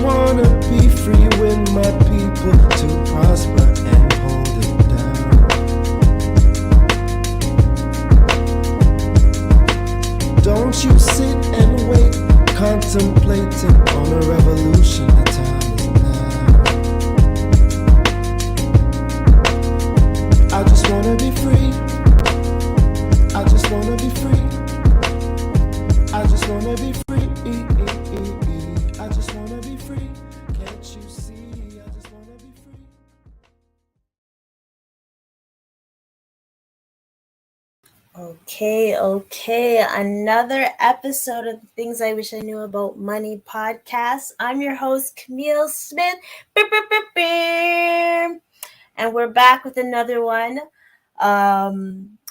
wanna be free with my people to prosper and hold it down. Don't you sit and wait, contemplating on a revolution. The time is now. I just wanna be free. I just wanna be free. I just wanna be free. I just wanna be free. Can't you see? I just wanna be free. Okay. Another episode of the Things I Wish I Knew About Money podcast. I'm your host, Kamille Smith. And we're back with another one.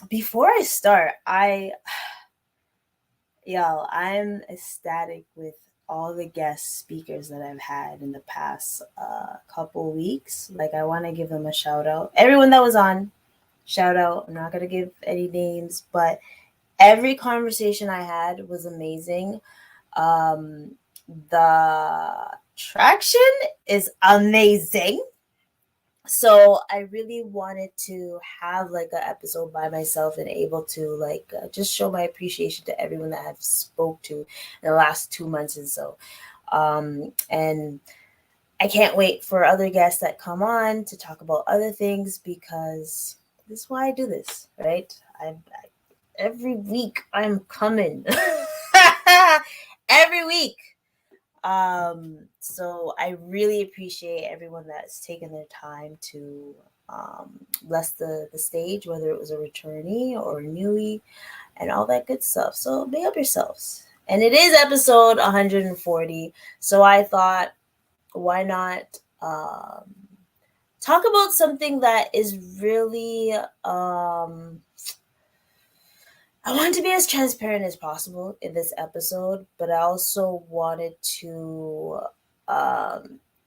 Before I start, I'm ecstatic with all the guest speakers that I've had in the past couple weeks. Like, I want to give them a shout out. Everyone that was on, shout out. I'm not going to give any names, but every conversation I had was amazing. The traction is amazing. So I really wanted to have like an episode by myself and able to just show my appreciation to everyone that I've spoke to in the last 2 months and so. And I can't wait for other guests that come on to talk about other things, because this is why I do this, right? Every week I'm coming. Every week. So I really appreciate everyone that's taken their time to bless the stage, whether it was a returnee or a newie and all that good stuff. So big up yourselves. And it is episode 140. So I thought, why not talk about something that is really I wanted to be as transparent as possible in this episode, but I also wanted to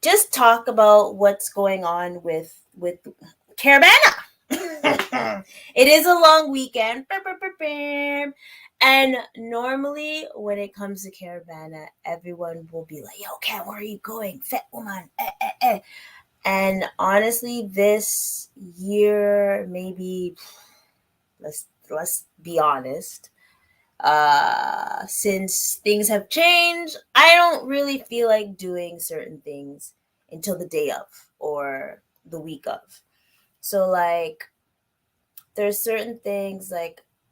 just talk about what's going on with Caravana. It is a long weekend. And normally when it comes to Caravana, everyone will be like, yo, Cam, where are you going? Fat woman. And honestly, this year, maybe, let's be honest, since things have changed, I don't really feel like doing certain things until the day of or the week of. So there's certain things,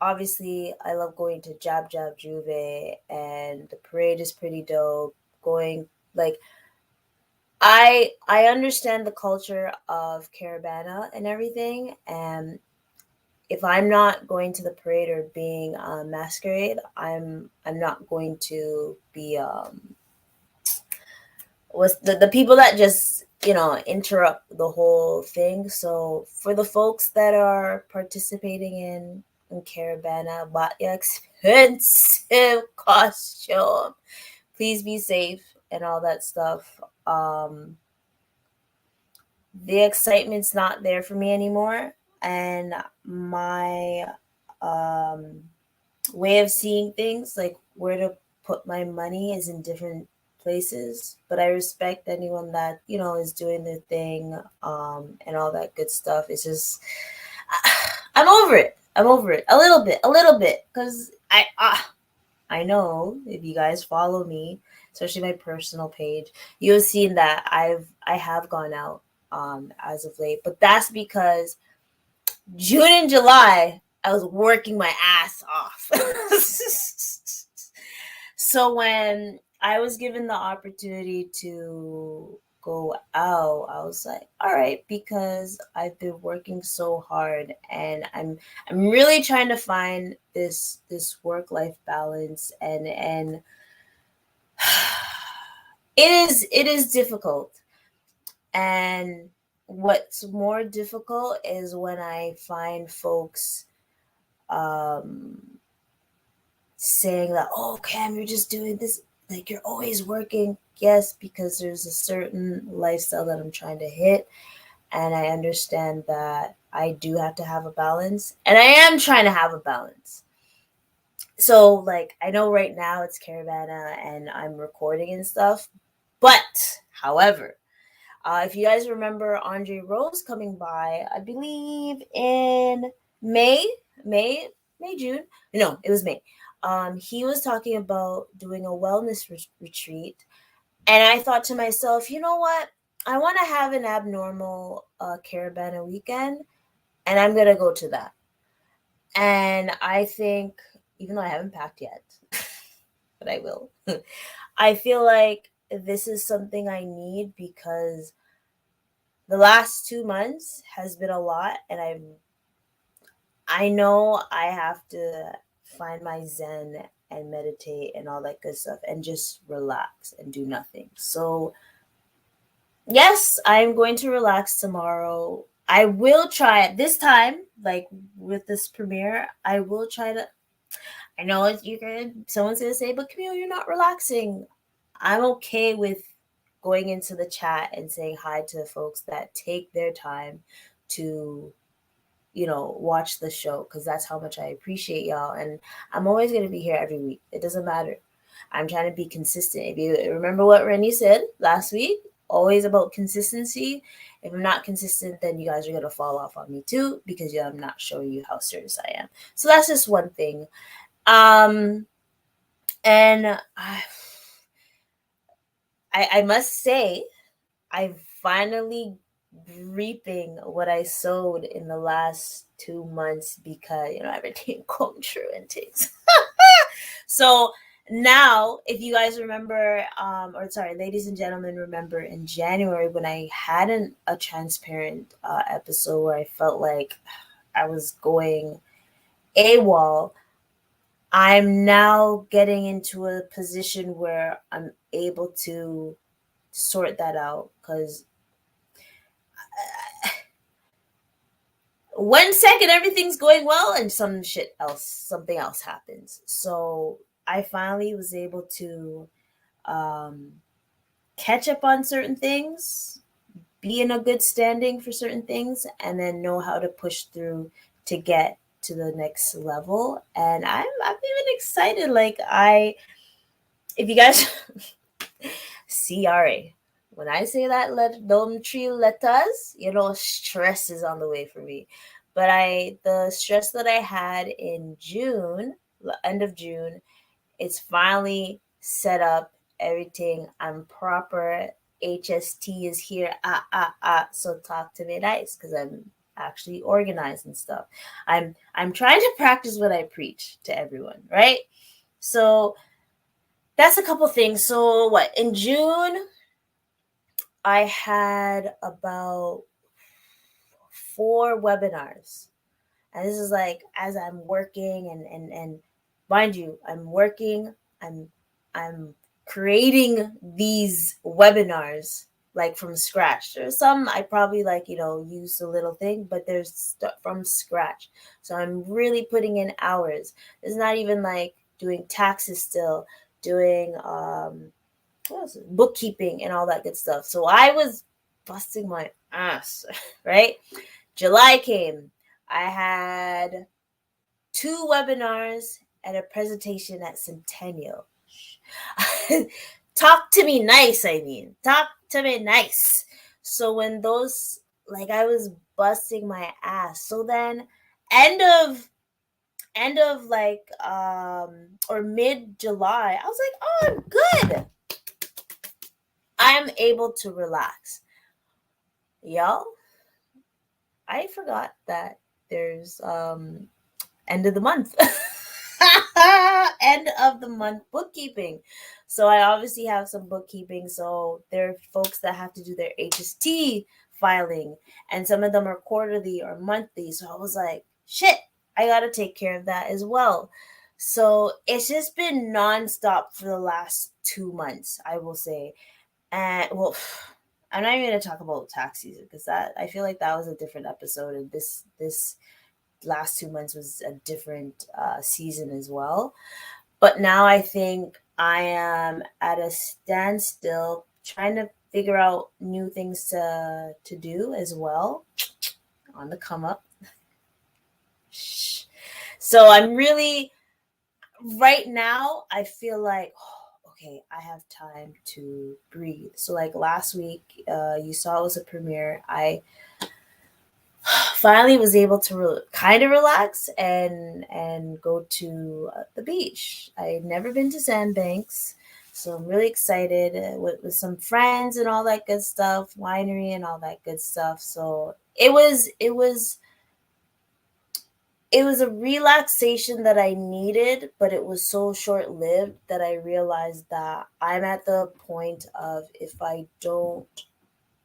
obviously I love going to Jab Juve, and the parade is pretty dope. I understand the culture of Caravana and everything, and if I'm not going to the parade or being masquerade, I'm not going to be with the people that just interrupt the whole thing. So for the folks that are participating in Caravana, buy your expensive costume. Please be safe and all that stuff. The excitement's not there for me anymore. And my way of seeing things, like where to put my money, is in different places. But I respect anyone that is doing their thing and all that good stuff. It's just I'm over it a little bit, because I know if you guys follow me, especially my personal page, you've seen that I have gone out as of late, but that's because June and July, I was working my ass off. So when I was given the opportunity to go out, I was like, all right, because I've been working so hard, and I'm really trying to find this work-life balance, and it is difficult. And what's more difficult is when I find folks saying that, oh, Cam, you're just doing this, like you're always working. Yes, because there's a certain lifestyle that I'm trying to hit, and I understand that I do have to have a balance, and I am trying to have a balance. So I know right now it's Caravana and I'm recording and stuff, but However, if you guys remember Andre Rose coming by, I believe in May, May, June. No, it was May. He was talking about doing a wellness retreat. And I thought to myself, you know what? I want to have an abnormal Caravana weekend, and I'm going to go to that. And I think, even though I haven't packed yet, but I will, I feel like this is something I need because the last 2 months has been a lot, and I know I have to find my zen and meditate and all that good stuff and just relax and do nothing. So yes, I'm going to relax tomorrow. I will try it this time, like with this premiere. I will try to. I know someone's gonna say, but Kamille, you're not relaxing. I'm okay with going into the chat and saying hi to the folks that take their time to, watch the show, because that's how much I appreciate y'all. And I'm always gonna be here every week. It doesn't matter. I'm trying to be consistent. If you remember what Rennie said last week, always about consistency. If I'm not consistent, then you guys are going to fall off on me too, because I'm not showing you how serious I am. So that's just one thing. And I must say, I'm finally reaping what I sowed in the last 2 months, because, everything come true and things. So now, if you guys remember, ladies and gentlemen, remember in January when I had a transparent episode where I felt like I was going AWOL, I'm now getting into a position where I'm able to sort that out, because 1 second everything's going well and something else happens. So I finally was able to catch up on certain things, be in a good standing for certain things, and then know how to push through to get to the next level. And I'm even excited. Like, if you guys CRA, when I say that, let them 3 letters, stress is on the way for me. But the stress that I had in June, end of June, it's finally set up. Everything, I'm proper. HST is here. So talk to me nice, because I'm actually organized and stuff. I'm trying to practice what I preach to everyone, right? So that's a couple things. So what, in June, I had about 4 webinars. And this is like as I'm working and mind you, I'm working, I'm creating these webinars like from scratch. There's some I probably use a little thing, but there's stuff from scratch. So I'm really putting in hours. It's not even like doing taxes still, doing bookkeeping and all that good stuff. So I was busting my ass, right? July came. I had 2 webinars and a presentation at Centennial. Talk to me nice, talk to me nice. So when those, I was busting my ass. So then end of or mid-July, I was like, oh, I'm good. I'm able to relax. Y'all, I forgot that there's end of the month. End of the month bookkeeping. So I obviously have some bookkeeping. So there are folks that have to do their HST filing, and some of them are quarterly or monthly. So I was like, shit, I got to take care of that as well. So it's just been nonstop for the last 2 months, I will say. And well, I'm not even going to talk about tax season, because I feel like that was a different episode, and this last 2 months was a different season as well. But now I think I am at a standstill, trying to figure out new things to do as well, on the come up. So I'm really, right now, I feel like, okay, I have time to breathe. So like last week, you saw it was a premiere. I finally was able to kind of relax and go to the beach. I'd never been to Sandbanks, so I'm really excited with some friends and all that good stuff, winery and all that good stuff. So it was a relaxation that I needed, but it was so short lived that I realized that I'm at the point of if I don't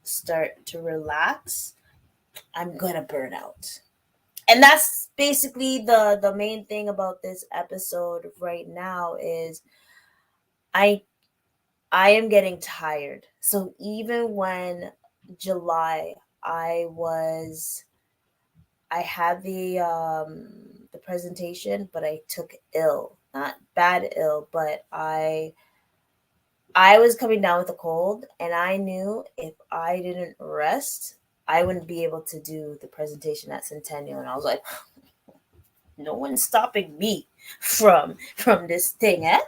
start to relax, I'm gonna burn out. And that's basically the main thing about this episode right now is I I am getting tired. So even when July I was I had the presentation, but I took ill. Not bad ill, but I was coming down with a cold and I knew if I didn't rest, I wouldn't be able to do the presentation at Centennial. And I was like, no one's stopping me from this thing, eh?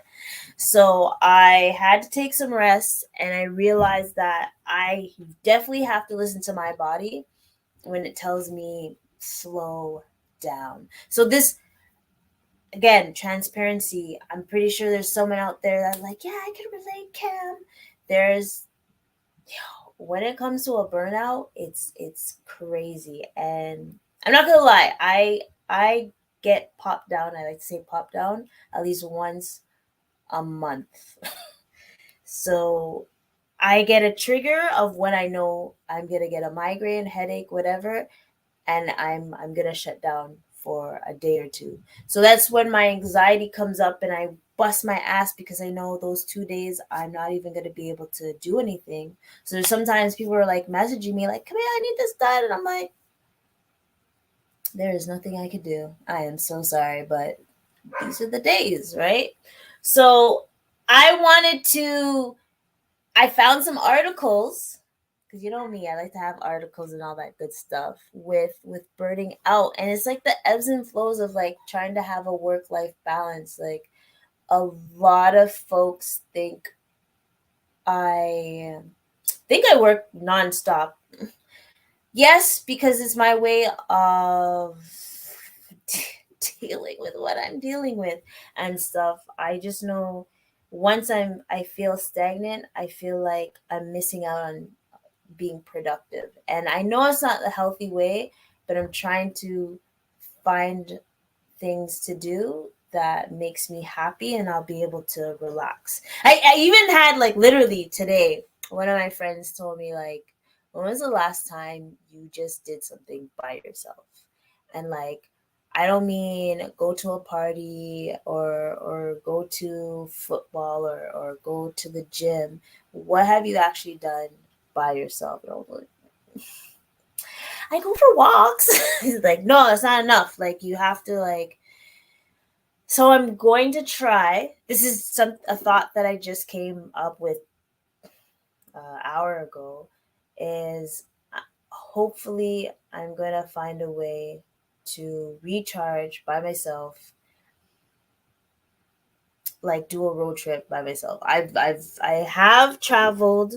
So I had to take some rest and I realized that I definitely have to listen to my body when it tells me slow down. So this again, transparency. I'm pretty sure there's someone out there that's like, yeah, I can relate, Cam. There's when it comes to a burnout, it's crazy. And I'm not gonna lie, I get popped down. I like to say pop down at least once a month. So I get a trigger of when I know I'm gonna get a migraine, headache, whatever, and I'm gonna shut down for a day or two. So that's when my anxiety comes up and I bust my ass because I know those 2 days I'm not even gonna be able to do anything. So there's sometimes people are like messaging me like, "Come here, I need this done," and I'm like, there is nothing I could do. I am so sorry, but these are the days, right? So I wanted to I found some articles because you know me, I like to have articles and all that good stuff with burning out, and it's like the ebbs and flows of like trying to have a work life balance. Like a lot of folks I think I work nonstop. Yes, because it's my way of dealing with what I'm dealing with and stuff. I just know once I feel stagnant, I feel like I'm missing out on being productive. And I know it's not a healthy way, but I'm trying to find things to do that makes me happy and I'll be able to relax. I even had like literally today, one of my friends told me like, when was the last time you just did something by yourself? And like I don't mean go to a party or go to football or go to the gym. What have you actually done by yourself? And I was like, I go for walks. He's like, no, it's not enough. Like you have to like. So I'm going to try. This is a thought that I just came up with an hour ago. Is hopefully I'm gonna find a way to recharge by myself, like do a road trip by myself. I have traveled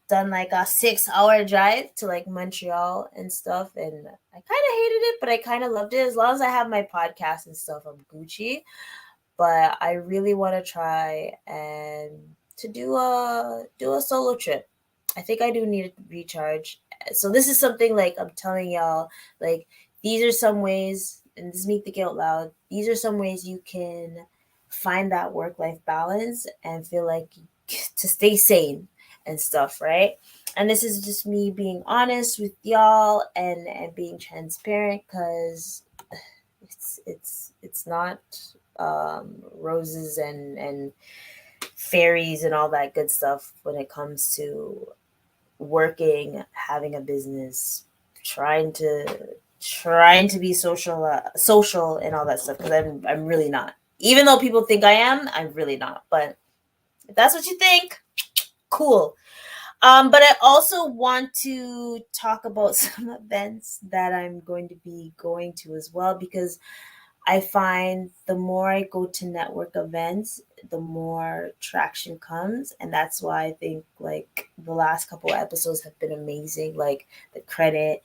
done like a 6 hour drive to like Montreal and stuff. And I kind of hated it, but I kind of loved it. As long as I have my podcast and stuff, I'm Gucci. But I really want to try and to do a solo trip. I think I do need to recharge. So this is something like I'm telling y'all, like these are some ways, and this is me thinking out loud, these are some ways you can find that work-life balance and feel like to stay sane and stuff, right? And this is just me being honest with y'all and being transparent because it's not roses and fairies and all that good stuff when it comes to working, having a business, trying to be social and all that stuff because I'm really not. Even though people think I am, I'm really not. But if that's what you think, cool. But I also want to talk about some events that I'm going to be going to as well because I find the more I go to network events, the more traction comes. And that's why I think like the last couple of episodes have been amazing. Like the credit,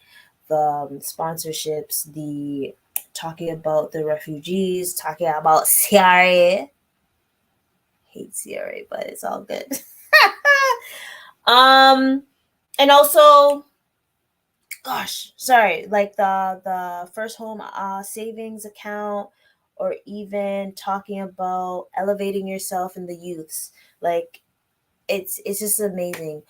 the sponsorships, the talking about the refugees, talking about CRA. Hate CRA, but it's all good. um, and also, gosh, sorry, like the first home savings account, or even talking about elevating yourself in the youths. Like it's just amazing.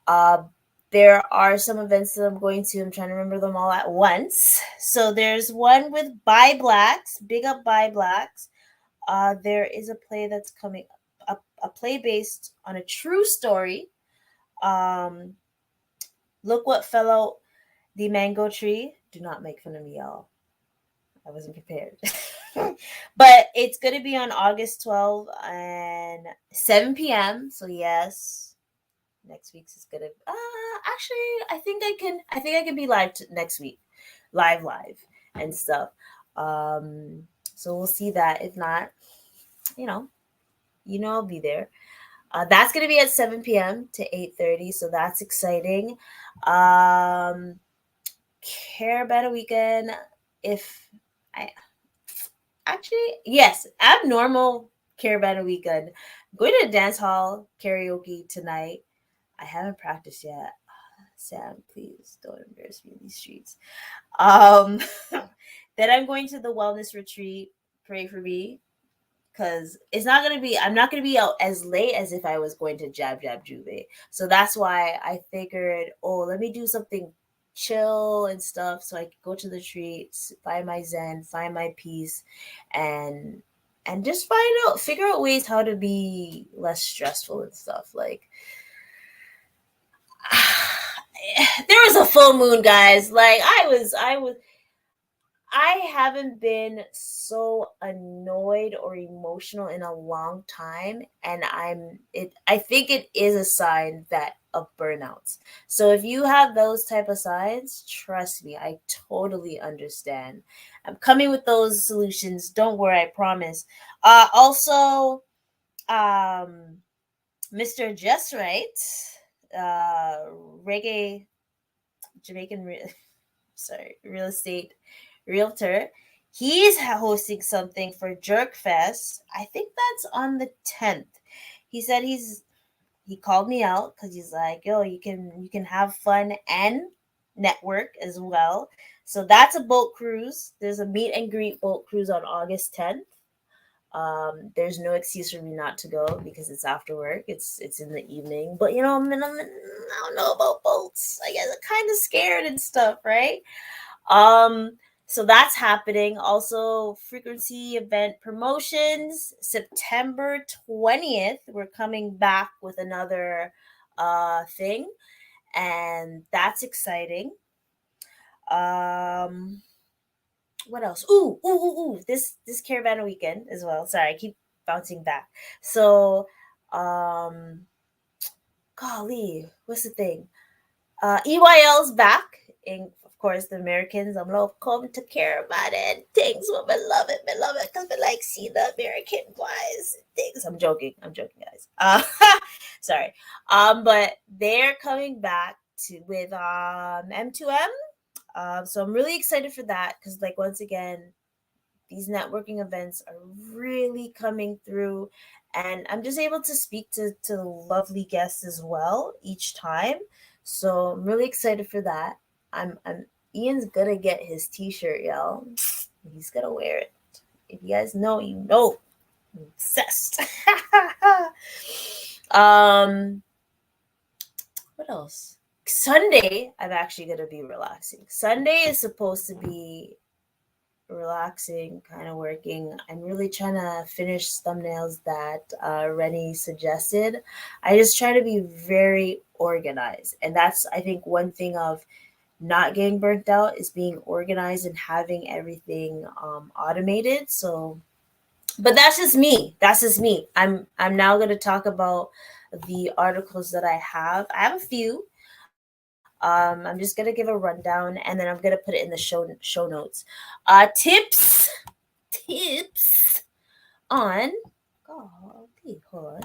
Uh, there are some events that I'm going to. I'm trying to remember them all at once. So there's one with Buy Blacks, big up Buy Blacks. There is a play that's coming, a play based on a true story. Um, Look What Fell Out the Mango Tree. Do not make fun of me, y'all. I wasn't prepared. But it's going to be on August 12th and 7 p.m. So yes, next week's is gonna. Actually, I think I can be live next week, live and stuff. So we'll see that. If not, you know, I'll be there. That's gonna be at 7 p.m. to 8:30. So that's exciting. Caravana weekend. If I actually yes, abnormal Caravana weekend. I'm going to a dance hall karaoke tonight. I haven't practiced yet. Sam, please don't embarrass me in these streets. Um, then I'm going to the wellness retreat. Pray for me, because it's not gonna be. I'm not gonna be out as late as if I was going to Jab Jab Juve. So that's why I figured, oh, let me do something chill and stuff, so I could go to the retreats, find my zen, find my peace, and just figure out ways how to be less stressful and stuff. Like there was a full moon, guys. Like I haven't been so annoyed or emotional in a long time, and I think it is a sign that of burnouts. So if you have those type of signs, trust me, I totally understand. I'm coming with those solutions. Don't worry, I promise. Also, Mr. Just Right, reggae Jamaican real estate realtor. He's hosting something for Jerk Fest. I think that's on the 10th. He said he called me out because he's like, yo, you can have fun and network as well. So that's a boat cruise. There's a meet and greet boat cruise on August 10th. There's no excuse for me not to go because it's after work. It's in the evening. But I don't know about boats. I guess I'm kind of scared and stuff, right? So that's happening. Also, frequency event promotions, September 20th. We're coming back with another thing, and that's exciting. What else? Ooh. This Caravana weekend as well. Sorry, I keep bouncing back. So, golly, what's the thing? EYL's back. And of course, the Americans, I'm love come to Caravana and things. But I love it, because I like see the American guys things. I'm joking, guys. Sorry. But they're coming back with M2M. So I'm really excited for that because, like, once again, these networking events are really coming through, and I'm just able to speak to lovely guests as well each time. So I'm really excited for that. I'm Ian's gonna get his t-shirt, y'all. He's gonna wear it. If you guys know, you know. I'm obsessed. What else? Sunday, I'm actually gonna be relaxing. Sunday is supposed to be relaxing, kind of working. I'm really trying to finish thumbnails that Rennie suggested. I just try to be very organized, and that's, I think, one thing of not getting burnt out is being organized and having everything automated. So, but that's just me. I'm now going to talk about the articles that I have. I have a few. I'm just gonna give a rundown, and then I'm gonna put it in the show notes. Tips on golly, hold on.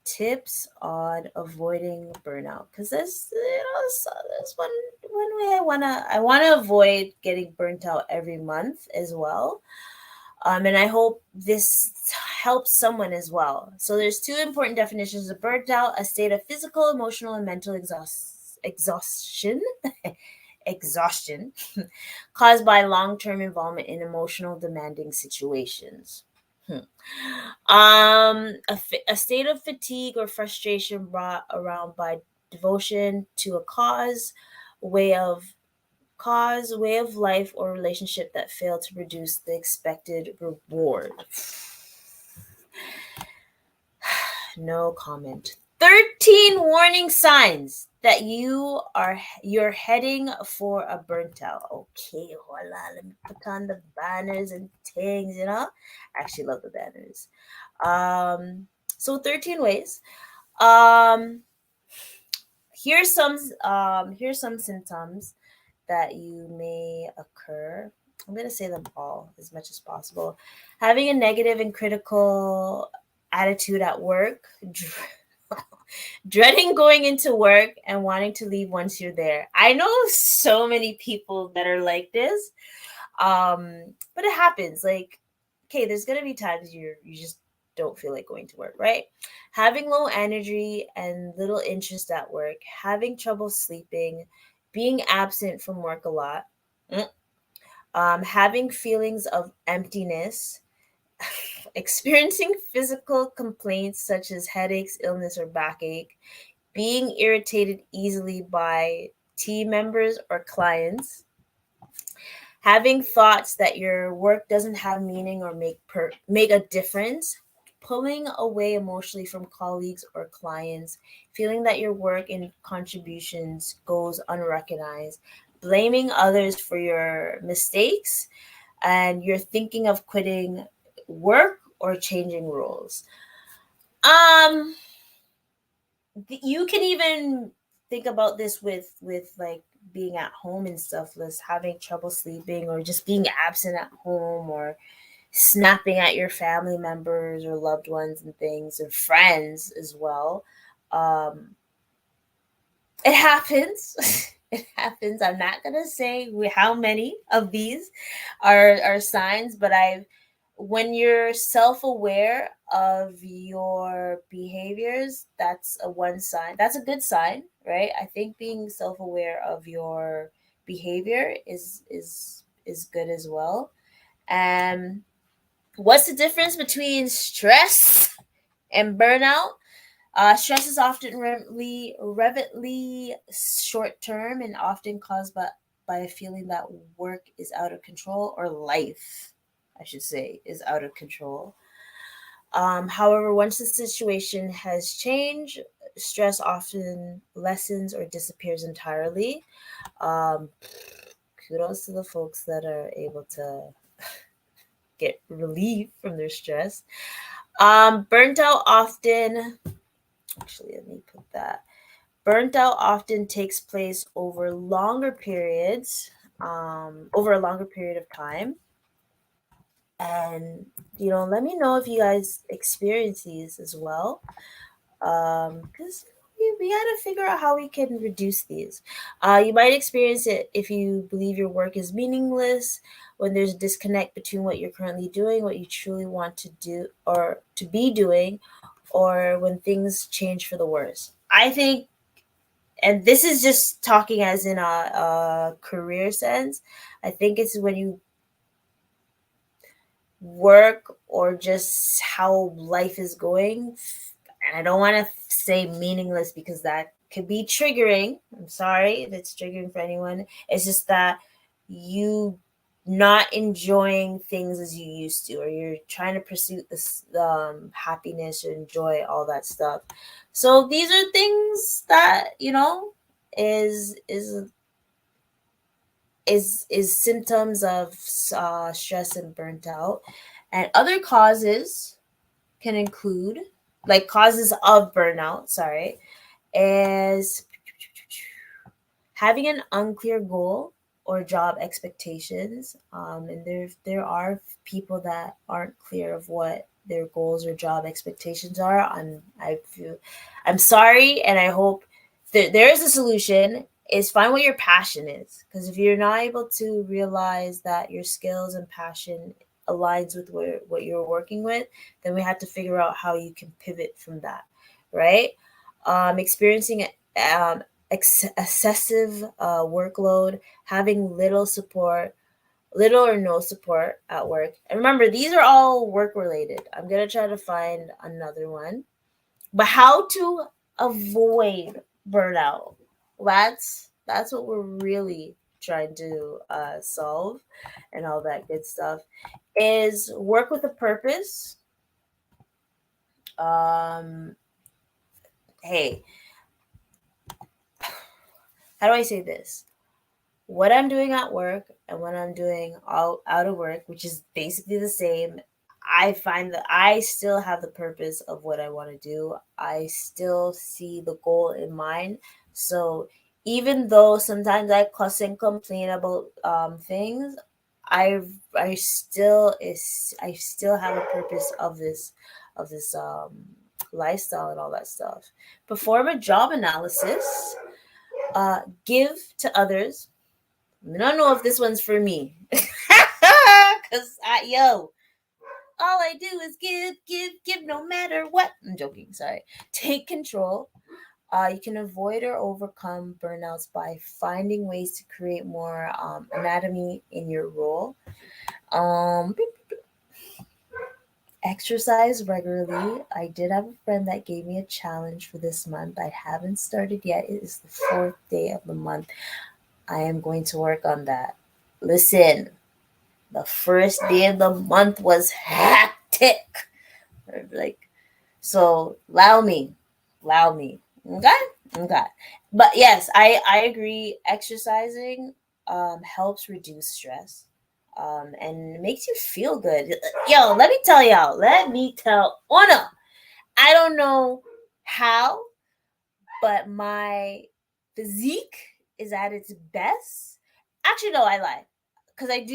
Tips on avoiding burnout, because there's one way I wanna avoid getting burnt out every month as well. And I hope this helps someone as well. So there's two important definitions of burnt out: a state of physical, emotional, and mental exhaustion, exhaustion, caused by long-term involvement in emotional demanding situations. A state of fatigue or frustration brought around by devotion to a way of way of life, or relationship that failed to produce the expected reward. No comment. 13 warning signs that you're heading for a burnt out. Okay, hold on. Let me put on the banners and things, I actually love the banners. So 13 ways. Um, here's some symptoms that you may occur. I'm going to say them all as much as possible. Having a negative and critical attitude at work, dreading going into work and wanting to leave once you're there. I know so many people that are like this. But it happens. Like, okay, there's going to be times you just don't feel like going to work, right? Having low energy and little interest at work, having trouble sleeping, being absent from work a lot, having feelings of emptiness, experiencing physical complaints such as headaches, illness, or backache, being irritated easily by team members or clients, having thoughts that your work doesn't have meaning or make a difference, pulling away emotionally from colleagues or clients, feeling that your work and contributions goes unrecognized, blaming others for your mistakes, and you're thinking of quitting work or changing roles. Um, you can even think about this with like being at home and stuff, less having trouble sleeping, or just being absent at home, or snapping at your family members or loved ones and things, and friends as well. um it happens. It happens. I'm not gonna say how many of these are signs, but I've when you're self-aware of your behaviors, that's a one sign. That's a good sign, right? I think being self-aware of your behavior is good as well. And what's the difference between stress and burnout? Stress is often revetly short term and often caused by a feeling that work is out of control, or life, I should say, is out of control. However, once the situation has changed, stress often lessens or disappears entirely. Um, Kudos to the folks that are able to get relief from their stress. Burnt out often, actually, let me put that. Burnt out often takes place over longer periods, over a longer period of time. And, let me know if you guys experience these as well. Because we got to figure out how we can reduce these. You might experience it if you believe your work is meaningless, when there's a disconnect between what you're currently doing, what you truly want to do or to be doing, or when things change for the worse. I think, and this is just talking as in a career sense, I think it's when you work or just how life is going. And I don't want to say meaningless because that could be triggering. I'm sorry if it's triggering for anyone. It's just that you not enjoying things as you used to, or you're trying to pursue this happiness and joy, all that stuff. So these are things that is is symptoms of stress and burnt out. And other causes can include, like causes of burnout, sorry, is having an unclear goal or job expectations. And there are people that aren't clear of what their goals or job expectations are. I'm sorry, and I hope there is a solution. Is find what your passion is, because if you're not able to realize that your skills and passion aligns with what you're working with, then we have to figure out how you can pivot from that, right? Experiencing excessive workload, having little or no support at work. And remember, these are all work related. I'm going to try to find another one. But how to avoid burnout? That's what we're really trying to solve, and all that good stuff. Is work with a purpose. Um, hey, how do I say this? What I'm doing at work and what I'm doing out of work, which is basically the same, I find that I still have the purpose of what I want to do. I still see the goal in mind. So even though sometimes I cuss and complain about things, I I still have a purpose of this lifestyle and all that stuff. Perform a job analysis. Give to others. I don't know if this one's for me. Cause all I do is give no matter what. I'm joking, sorry. Take control. You can avoid or overcome burnouts by finding ways to create more anatomy in your role. Um, Exercise regularly. I did have a friend that gave me a challenge for this month. I haven't started yet. It is the fourth day of the month. I am going to work on that. Listen, the first day of the month was hectic. Like, so allow me. Okay, okay. But yes, I agree. Exercising helps reduce stress, and makes you feel good. Yo, let me tell y'all. Let me tell. Oh no, I don't know how, but my physique is at its best. Actually, no, I lie, because I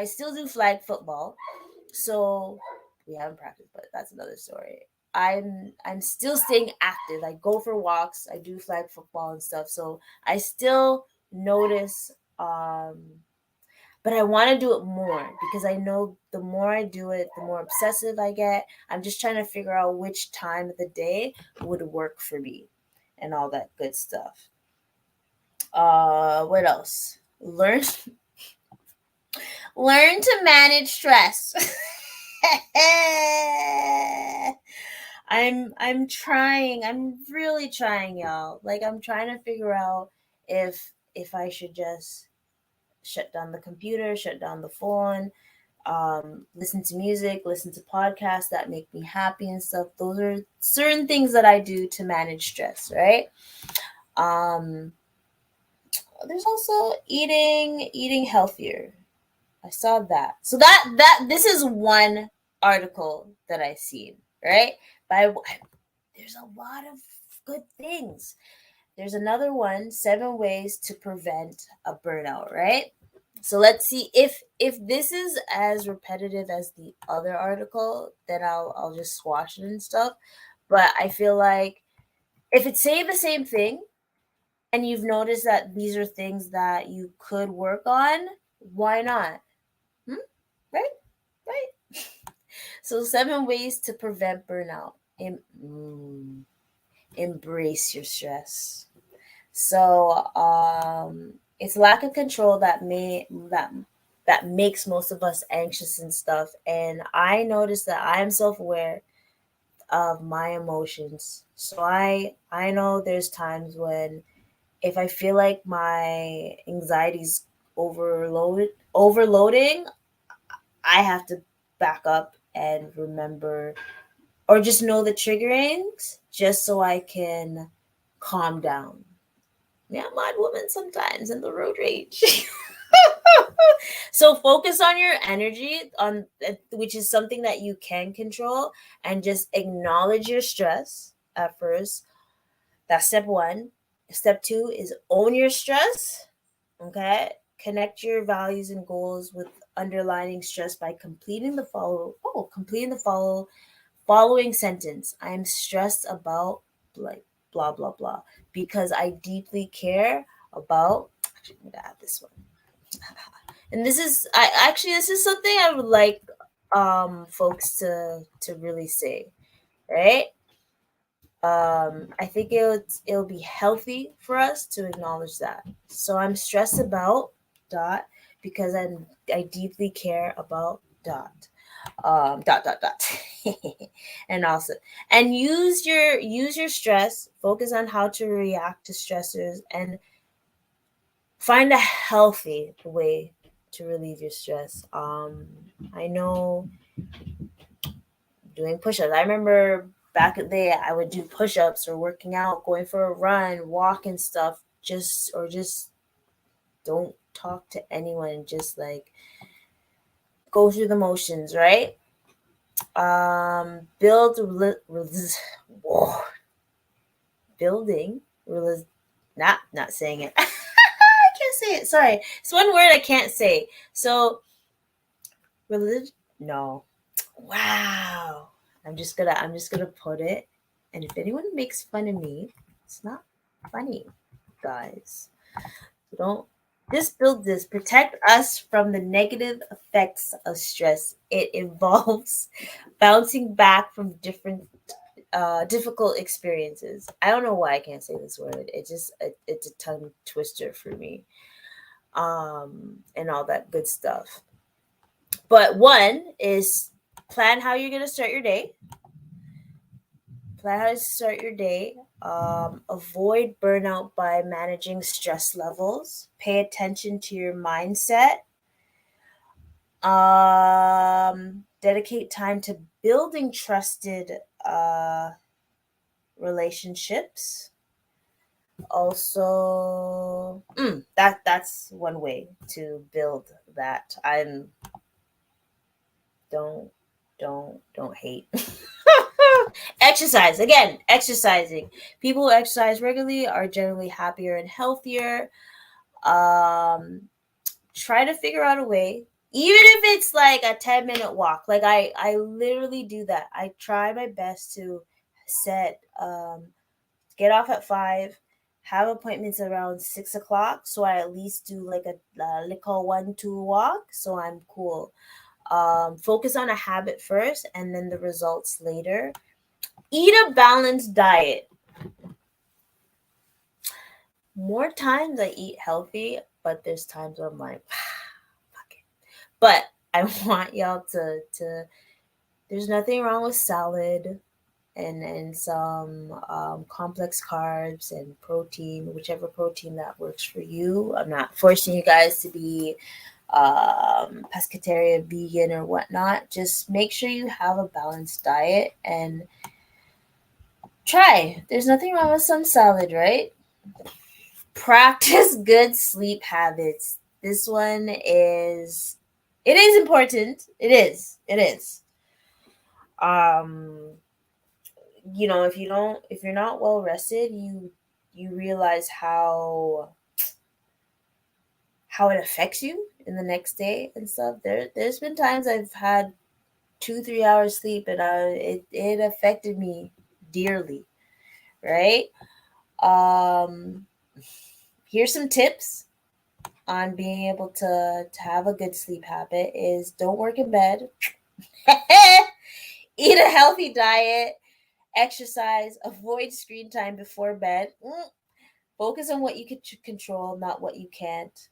still do flag football. So we haven't practiced, but that's another story. I'm still staying active. I go for walks. I do flag football and stuff. So I still notice, but I want to do it more, because I know the more I do it, the more obsessive I get. I'm just trying to figure out which time of the day would work for me, and all that good stuff. What else? Learn to manage stress. I'm trying. I'm really trying, y'all. Like, I'm trying to figure out if I should just shut down the computer, shut down the phone, listen to music, listen to podcasts that make me happy and stuff. Those are certain things that I do to manage stress, right? Um, there's also eating healthier. I saw that. So this is one article that I seen, right? But there's a lot of good things. There's another one, 7 ways to prevent a burnout, right? So let's see if this is as repetitive as the other article, then I'll just squash it and stuff. But I feel like if it's saying the same thing, and you've noticed that these are things that you could work on, why not? Hmm? Right? Right? So 7 ways to prevent burnout. Embrace your stress. So it's lack of control that makes most of us anxious and stuff. And I notice that I am self-aware of my emotions. So I know there's times when, if I feel like my anxiety's overloading, I have to back up and remember, or just know the triggerings, just so I can calm down. Yeah, I'm a mad woman sometimes in the road rage. So focus on your energy, on which is something that you can control, and just acknowledge your stress at first. That's step one. Step two is own your stress. Okay. Connect your values and goals with underlining stress by completing the following sentence. I am stressed about like blah blah blah because I deeply care about. Actually, I'm gonna add this one. And this is something I would like folks to really say, right? I think it'll be healthy for us to acknowledge that. So I'm stressed about dot because I deeply care about dot. And also, and use your stress, focus on how to react to stressors, and find a healthy way to relieve your stress. I know doing push-ups. I remember back in the day I would do push-ups or working out, going for a run, walk and stuff, just don't talk to anyone, just like go through the motions, right? Build whoa, building not saying it. I can't say it. Sorry. It's one word I can't say. So religion no. Wow. I'm just gonna put it. And if anyone makes fun of me, it's not funny, guys. So don't just build this. Protect us from the negative effects of stress. It involves bouncing back from difficult experiences. I don't know why I can't say this word. It's a tongue twister for me. And all that good stuff. But one is plan how you're gonna start your day. Plan how to start your day. Avoid burnout by managing stress levels. Pay attention to your mindset. Dedicate time to building trusted relationships. Also, that's one way to build that. I'm don't hate. Exercise again. Exercising. People who exercise regularly are generally happier and healthier. Um, Try to figure out a way, even if it's like a 10-minute walk. Like I literally do that. I try my best to set get off at 5, have appointments around 6 o'clock, so I at least do like a little 1-2 walk, so I'm cool. Focus on a habit first and then the results later. Eat a balanced diet. More times I eat healthy, but there's times where I'm like, fuck it. But I want y'all to there's nothing wrong with salad and some complex carbs and protein, whichever protein that works for you. I'm not forcing you guys to be pescatarian, vegan, or whatnot. Just make sure you have a balanced diet and try. There's nothing wrong with some salad, right? Practice good sleep habits. This one is it is important. It is. It is. Um if you're not well rested, you realize how it affects you in the next day and stuff. There's been times I've had 2-3 hours sleep and it affected me dearly, right? Um Here's some tips on being able to have a good sleep habit is don't work in bed. Eat a healthy diet, exercise, avoid screen time before bed. Focus on what you can control, not what you can't.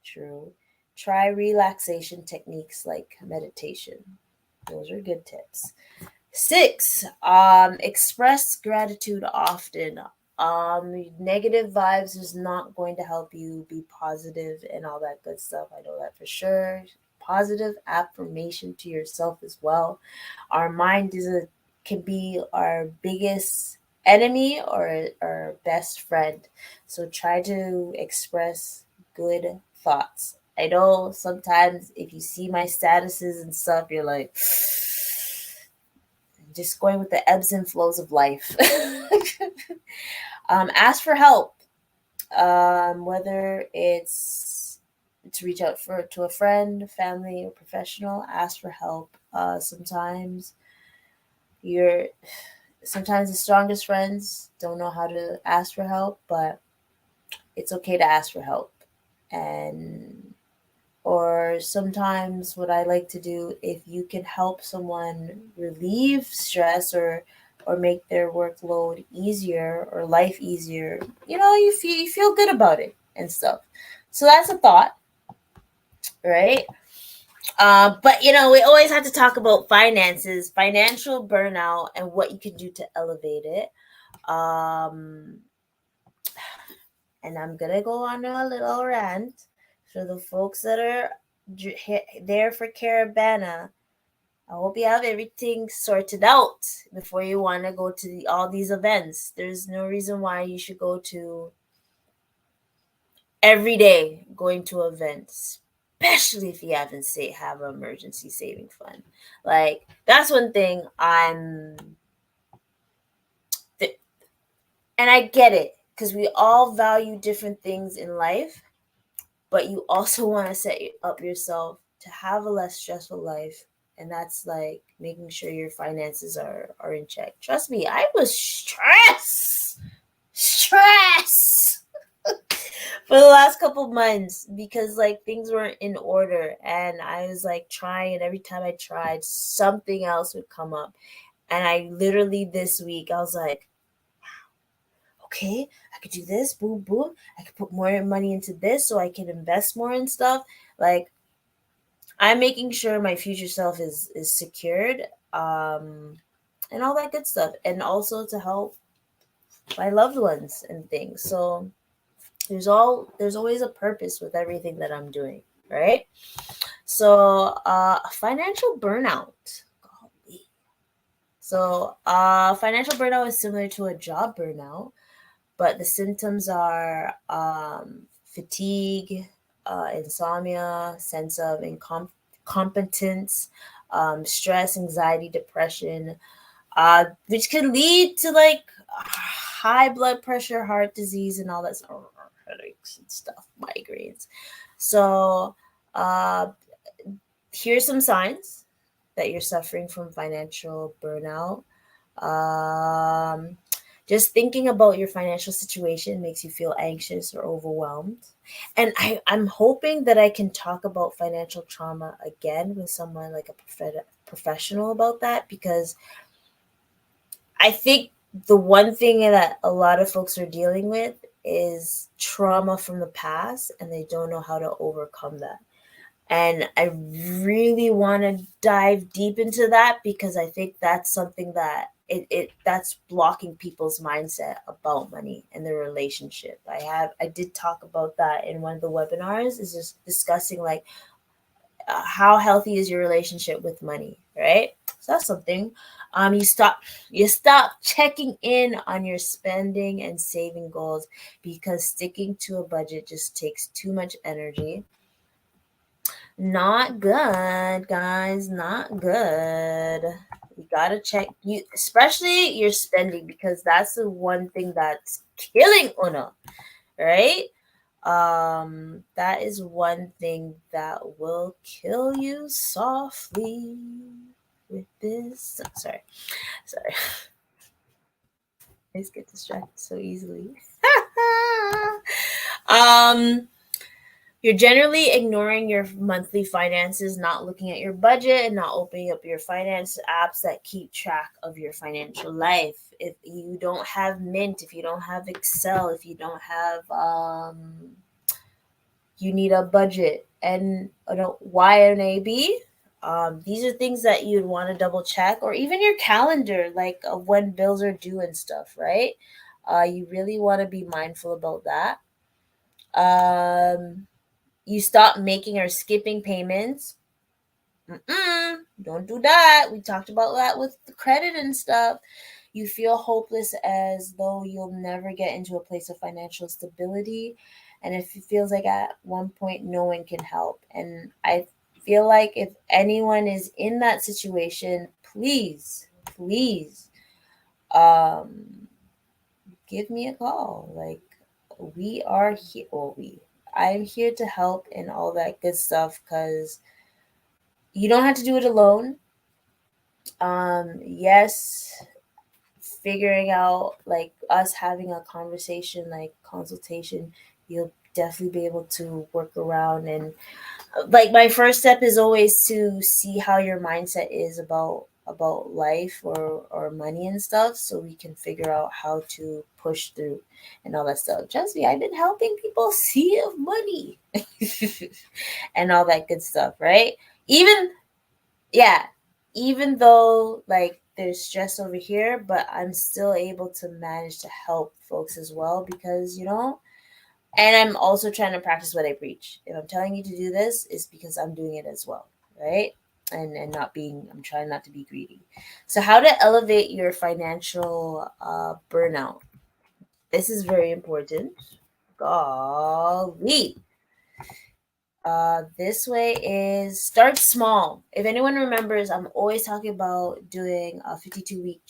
True. Try relaxation techniques like meditation. Those are good tips. 6, express gratitude often. Negative vibes is not going to help you be positive and all that good stuff. I know that for sure. Positive affirmation to yourself as well. Our mind can be our biggest enemy or our best friend. So try to express good thoughts. I know sometimes if you see my statuses and stuff, you're like just going with the ebbs and flows of life. Ask for help, whether it's to reach out to a friend, family, or professional. Ask for help. You're Sometimes the strongest friends don't know how to ask for help, but it's okay to ask for help. And or sometimes what I like to do, if you can help someone relieve stress or make their workload easier or life easier, you feel good about it and stuff. So that's a thought, right? But we always have to talk about finances, financial burnout, and what you can do to elevate it. Um, and I'm gonna go on a little rant for the folks that are there for Caravana. I hope you have everything sorted out before you want to go to all these events. There's no reason why you should go to every day going to events, especially if you haven't have an emergency saving fund. Like that's one thing and I get it because we all value different things in life, but you also want to set up yourself to have a less stressful life. And that's like making sure your finances are in check. Trust me, I was stress for the last couple months because like things weren't in order, and I was like trying, and every time I tried, something else would come up. And I literally this week I was like, okay, I could do this, boom, boom. I could put more money into this so I can invest more in stuff. Like I'm making sure my future self is secured, and all that good stuff, and also to help my loved ones and things. So there's always a purpose with everything that I'm doing, right? So financial burnout. Golly. So financial burnout is similar to a job burnout, but the symptoms are fatigue, insomnia, sense of incompetence, stress, anxiety, depression, which can lead to like high blood pressure, heart disease, and all that stuff, headaches and stuff, migraines. So, here's some signs that you're suffering from financial burnout. Um, just thinking about your financial situation makes you feel anxious or overwhelmed. And I'm hoping that I can talk about financial trauma again with someone like a professional about that, because I think the one thing that a lot of folks are dealing with is trauma from the past, and they don't know how to overcome that. And I really want to dive deep into that because I think that's something that that's blocking people's mindset about money and their relationship. I did talk about that in one of the webinars, is just discussing like how healthy is your relationship with money, right? So that's something. You stop checking in on your spending and saving goals because sticking to a budget just takes too much energy. Not good, guys. Not good. You gotta check you, especially your spending, because that's the one thing that's killing Una, right? That is one thing that will kill you softly with this. Sorry. I just get distracted so easily. um, you're generally ignoring your monthly finances, not looking at your budget, and not opening up your finance apps that keep track of your financial life. If you don't have Mint, if you don't have Excel, if you don't have you need a budget and YNAB. These are things that you'd want to double check, or even your calendar, like of when bills are due and stuff, right? You really want to be mindful about that. You stop making or skipping payments. Don't do that. We talked about that with the credit and stuff. You feel hopeless, as though you'll never get into a place of financial stability. And if it feels like at one point no one can help. And I feel like if anyone is in that situation, please, um, give me a call. Like we are here. Well, I'm here to help and all that good stuff because you don't have to do it alone. Yes, figuring out like us having a conversation, like consultation, you'll definitely be able to work around. And like my first step is always to see how your mindset is about life or money and stuff, so we can figure out how to push through and all that stuff. Trust me, I've been helping people see of money and all that good stuff, right? Even yeah, even though like there's stress over here, but I'm still able to manage to help folks as well because and I'm also trying to practice what I preach. If I'm telling you to do this, it's because I'm doing it as well, right? And not being, I'm trying not to be greedy. So, how to elevate your financial burnout? This is very important. Golly. This way is start small. If anyone remembers, I'm always talking about doing a 52-week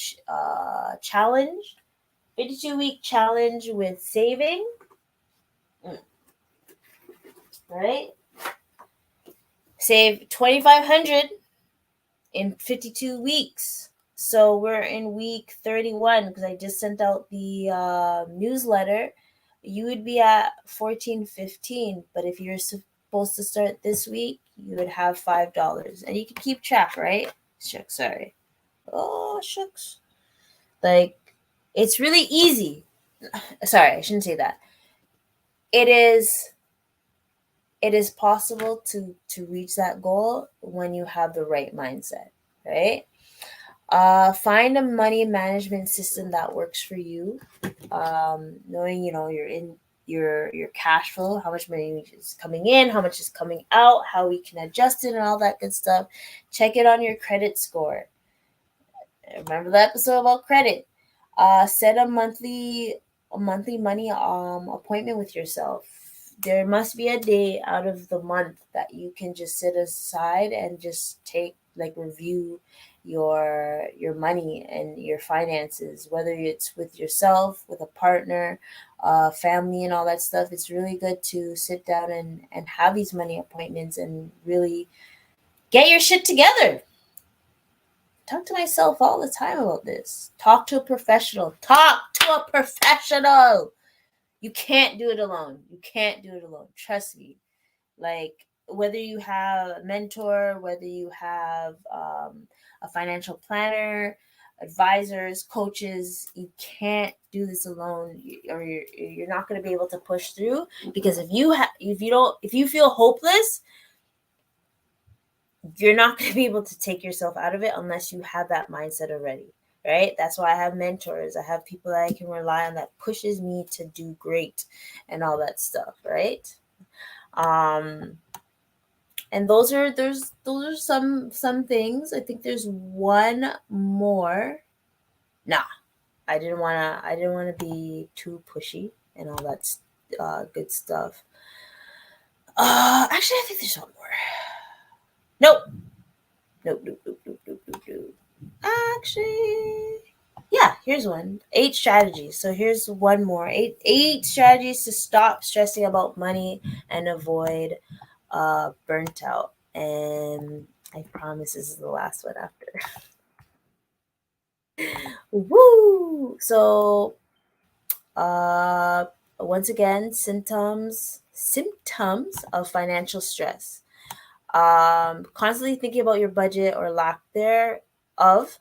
challenge. 52-week challenge with saving. Right? Save 2,500 in 52 weeks. So we're in week 31 because I just sent out the newsletter. You would be at 14.15, but if you're supposed to start this week, you would have $5, and you can keep track, right? Shucks, sorry. Oh shucks. Like it's really easy. Sorry, I shouldn't say that. It is possible to reach that goal when you have the right mindset, right? Find a money management system that works for you. Knowing you're in your cash flow, how much money is coming in, how much is coming out, how we can adjust it, and all that good stuff. Check it on your credit score. Remember the episode about credit. Set a monthly money appointment with yourself. There must be a day out of the month that you can just sit aside and just take like review your money and your finances, whether it's with yourself, with a partner, family, and all that stuff. It's really good to sit down and have these money appointments and really get your shit together. Talk to myself all the time about this. Talk to a professional. Talk to a professional. You can't do it alone. You can't do it alone. Trust me. Like, whether you have a mentor, whether you have a financial planner, advisors, coaches, you can't do this alone, or you're not going to be able to push through. Because if you feel hopeless, you're not going to be able to take yourself out of it unless you have that mindset already, right? That's why I have mentors. I have people that I can rely on that pushes me to do great and all that stuff, right? um and those are some things. I think there's one more. Nah, I didn't want to be too pushy and all that good stuff. Actually, I think there's one more. Nope. Nope. Actually, yeah, here's one. 8 strategies. So here's one more. Eight strategies to stop stressing about money and avoid burnt out. And I promise this is the last one after. Woo! So once again, symptoms of financial stress. Constantly thinking about your budget or lack thereof,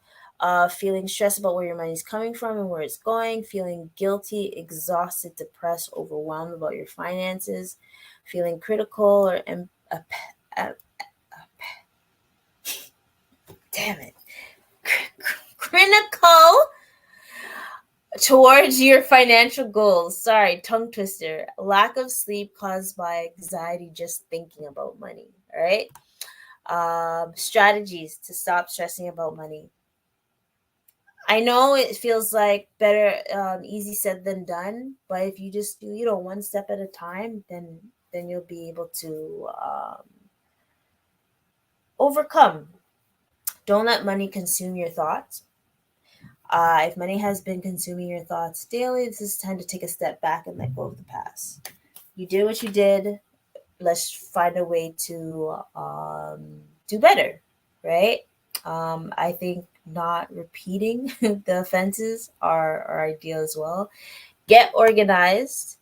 feeling stressed about where your money's coming from and where it's going, feeling guilty, exhausted, depressed, overwhelmed about your finances, feeling critical or damn it, critical towards your financial goals. Sorry, tongue twister. Lack of sleep caused by anxiety just thinking about money. All right. Strategies to stop stressing about money. I know it feels like better, easy said than done, but if you just do, one step at a time, then you'll be able to overcome. Don't let money consume your thoughts. If money has been consuming your thoughts daily, this is time to take a step back and let go of the past. You did what you did. Let's find a way to do better, right? I think not repeating the offenses are ideal as well. Get organized.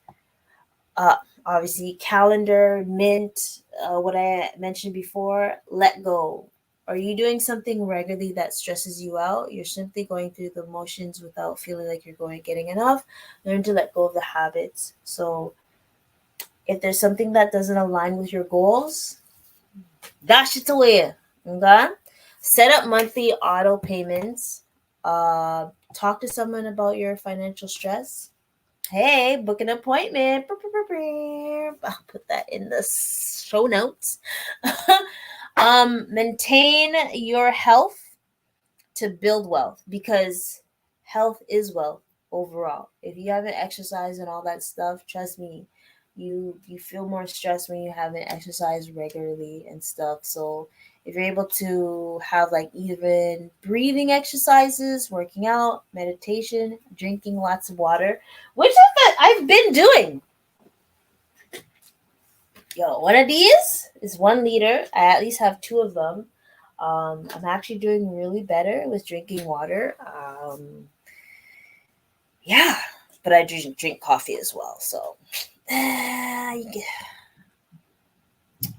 Uh, Obviously, calendar, mint, what I mentioned before, let go. Are you doing something regularly that stresses you out? You're simply going through the motions without feeling like you're getting enough. Learn to let go of the habits. So if there's something that doesn't align with your goals, dash it away. Okay? Set up monthly auto payments. Talk to someone about your financial stress. Hey, book an appointment. I'll put that in the show notes. Maintain your health to build wealth, because health is wealth overall. If you haven't exercised and all that stuff, trust me, you feel more stressed when you haven't exercised regularly and stuff. So if you're able to have like even breathing exercises, working out, meditation, drinking lots of water, which I've been doing. Yo, one of these is 1 liter. I at least have two of them. I'm actually doing really better with drinking water. Yeah, but I drink coffee as well. So,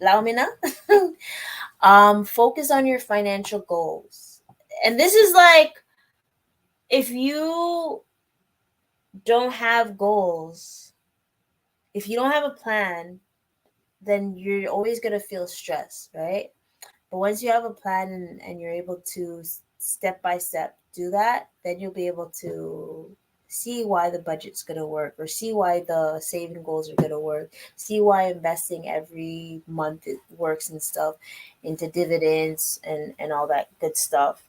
allow me now. Focus on your financial goals. And this is like, if you don't have goals, if you don't have a plan, then you're always going to feel stressed, right? But once you have a plan and you're able to step by step do that, then you'll be able to see why the budget's going to work, or see why the saving goals are going to work, see why investing every month it works and stuff into dividends and all that good stuff.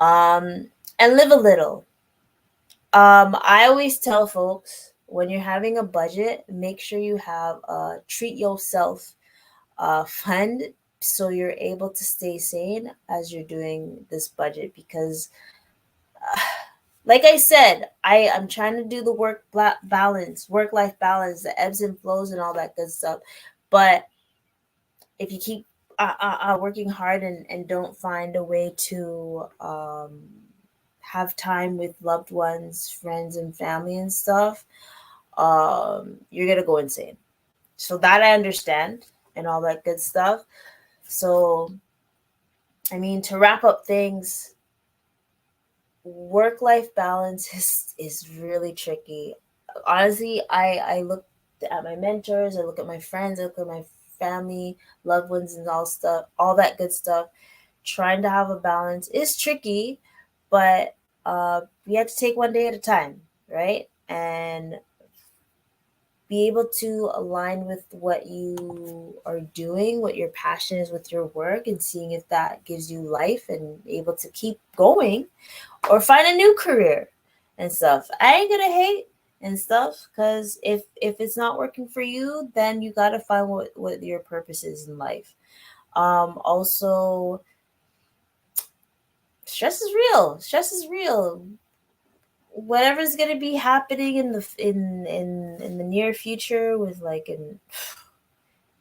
And live a little. I always tell folks, when you're having a budget, make sure you have a treat yourself fund, so you're able to stay sane as you're doing this budget. Because like I said, I'm trying to do the work life balance, the ebbs and flows and all that good stuff. But if you keep working hard and don't find a way to have time with loved ones, friends and family and stuff, you're gonna go insane. So that I understand and all that good stuff. So, I mean, to wrap up things, work-life balance is really tricky. Honestly, I look at my mentors, I look at my friends, I look at my family, loved ones, and all that good stuff. Trying to have a balance is tricky, but we have to take one day at a time, right? And be able to align with what you are doing, what your passion is with your work, and seeing if that gives you life and able to keep going, or find a new career and stuff. I ain't gonna hate and stuff, because if it's not working for you, then you gotta find what your purpose is in life. Also, stress is real. Stress is real. Whatever's going to be happening in the near future, with like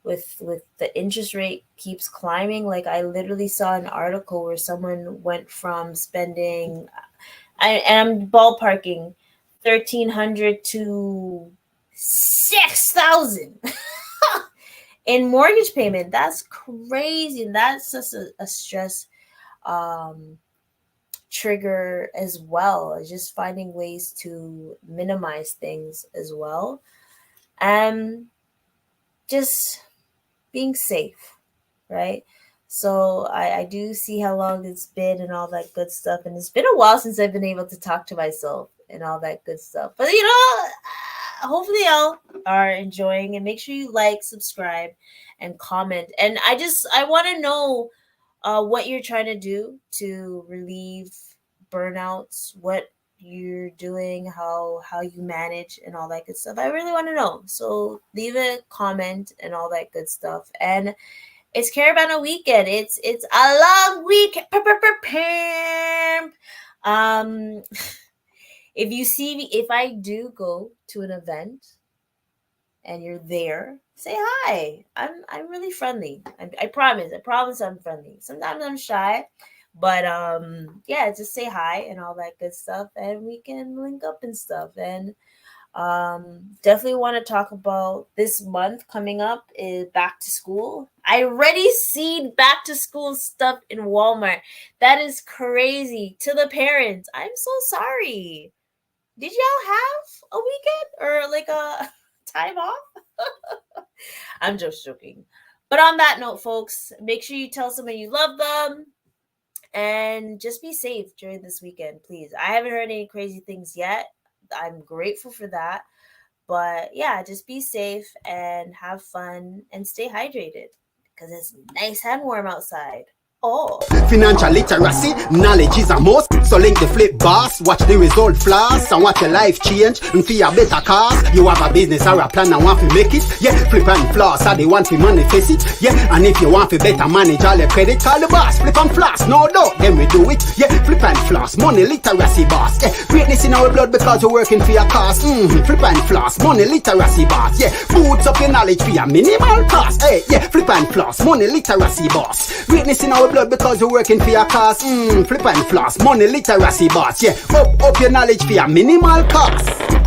with the interest rate keeps climbing. Like, I literally saw an article where someone went from spending, I'm ballparking, 1,300 to 6,000 in mortgage payment. That's crazy. And that's just a stress trigger as well. Just finding ways to minimize things as well, and just being safe, right? So I do see how long it's been and all that good stuff, and it's been a while since I've been able to talk to myself and all that good stuff. But hopefully y'all are enjoying, and make sure you like, subscribe, and comment. And I want to know what you're trying to do to relieve burnouts, what you're doing, how you manage and all that good stuff. I really want to know. So leave a comment and all that good stuff. And it's Caravana weekend. It's a long week. Um if I do go to an event and you're there, say hi. I'm really friendly. I promise I'm friendly. Sometimes I'm shy, but yeah, just say hi and all that good stuff, and we can link up and stuff. And definitely want to talk about this month coming up is back to school. I already seen back to school stuff in Walmart. That is crazy. To the parents, I'm so sorry. Did y'all have a weekend or like a time off? I'm just joking. But on that note, folks, make sure you tell someone you love them and just be safe during this weekend, please. I haven't heard any crazy things yet. I'm grateful for that. But yeah, just be safe and have fun and stay hydrated because it's nice and warm outside. Oh. Financial literacy, knowledge is a must. So link the flip boss, watch the result flash, and watch your life change and feel a better cause. You have a business or a plan and want to make it. Yeah, flip and floss, so they want to manifest it. Yeah, and if you want to better manage all your credit, call the boss, flip and floss, no doubt, then we do it. Yeah, flip and floss, money literacy boss. Yeah, greatness in our blood because you're working for your cause. Flip and floss, money literacy boss. Yeah, boots up your knowledge for your minimal cost. Hey, yeah, flip and floss, money literacy boss. Greatness in our blood because you're working for your cause. Flip and floss, money literacy boss. Yeah, up your knowledge for your minimal cost.